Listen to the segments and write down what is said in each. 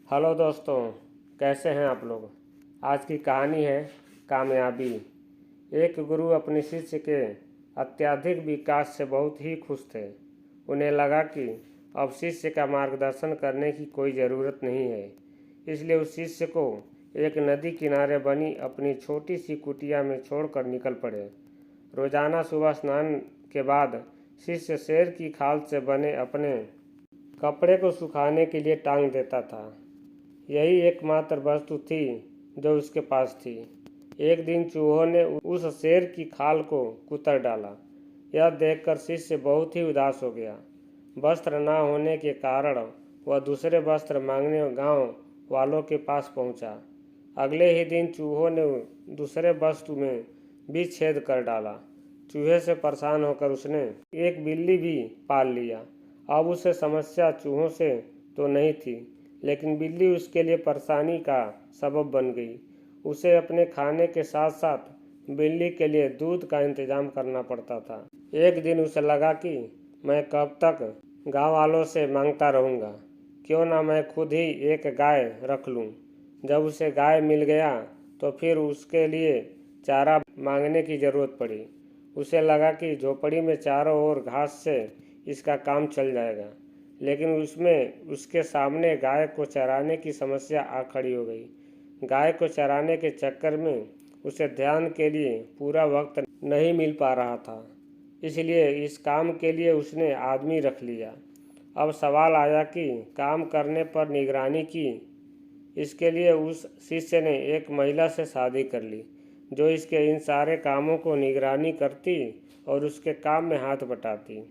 Hello दोस्तों, कैसे हैं आप लोग। आज की कहानी है कामयाबी। एक गुरु अपने शिष्य के अत्यधिक विकास से बहुत ही खुश थे। उन्हें लगा कि अब शिष्य का मार्गदर्शन करने की कोई ज़रूरत नहीं है। इसलिए उस शिष्य को एक नदी किनारे बनी अपनी छोटी सी कुटिया में छोड़कर निकल पड़े। रोज़ाना सुबह स्नान के बाद शिष्य शेर की खाल से बने अपने कपड़े को सुखाने के लिए टांग देता था। यही एकमात्र वस्तु थी जो उसके पास थी। एक दिन चूहों ने उस शेर की खाल को कुतर डाला। यह देखकर शिष्य बहुत ही उदास हो गया। वस्त्र न होने के कारण वह दूसरे वस्त्र मांगने गांव वालों के पास पहुंचा। अगले ही दिन चूहों ने दूसरे वस्तु में भी छेद कर डाला। चूहे से परेशान होकर उसने एक बिल्ली भी पाल लिया। अब उसे समस्या चूहों से तो नहीं थी, लेकिन बिल्ली उसके लिए परेशानी का सबब बन गई। उसे अपने खाने के साथ साथ बिल्ली के लिए दूध का इंतजाम करना पड़ता था। एक दिन उसे लगा कि मैं कब तक गांव वालों से मांगता रहूंगा, क्यों ना मैं खुद ही एक गाय रख लूं। जब उसे गाय मिल गया तो फिर उसके लिए चारा मांगने की ज़रूरत पड़ी। उसे लगा कि झोपड़ी में चारों ओर घास से इसका काम चल जाएगा, लेकिन उसमें उसके सामने गाय को चराने की समस्या आ खड़ी हो गई। गाय को चराने के चक्कर में उसे ध्यान के लिए पूरा वक्त नहीं मिल पा रहा था, इसलिए इस काम के लिए उसने आदमी रख लिया। अब सवाल आया कि काम करने पर निगरानी की। इसके लिए उस शिष्य ने एक महिला से शादी कर ली, जो इसके इन सारे कामों को निगरानी करती और उसके काम में हाथ बटाती।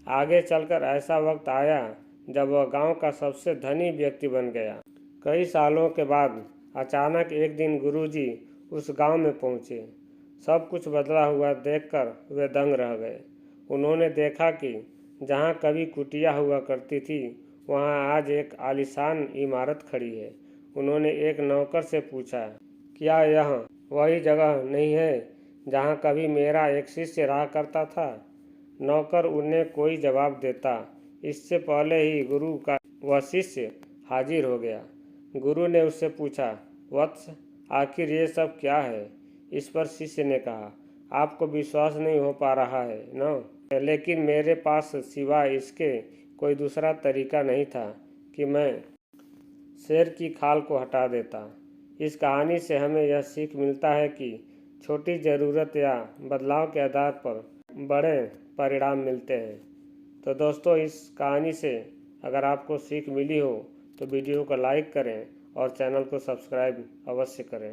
आगे चलकर ऐसा वक्त आया जब वह गांव का सबसे धनी व्यक्ति बन गया। कई सालों के बाद अचानक एक दिन गुरुजी उस गांव में पहुंचे। सब कुछ बदला हुआ देखकर वे दंग रह गए। उन्होंने देखा कि जहां कभी कुटिया हुआ करती थी, वहां आज एक आलीशान इमारत खड़ी है। उन्होंने एक नौकर से पूछा, क्या यह वही जगह नहीं है जहां कभी मेरा एक शिष्य रहा करता था। नौकर उन्हें कोई जवाब देता, इससे पहले ही गुरु का वह शिष्य हाजिर हो गया। गुरु ने उससे पूछा, वत्स, आखिर ये सब क्या है। इस पर शिष्य ने कहा, आपको विश्वास नहीं हो पा रहा है न, लेकिन मेरे पास सिवाय इसके कोई दूसरा तरीका नहीं था कि मैं शेर की खाल को हटा देता। इस कहानी से हमें यह सीख मिलता है कि छोटी ज़रूरत या बदलाव के आधार पर बड़े परिणाम मिलते हैं। तो दोस्तों, इस कहानी से अगर आपको सीख मिली हो तो वीडियो को लाइक करें और चैनल को सब्सक्राइब अवश्य करें।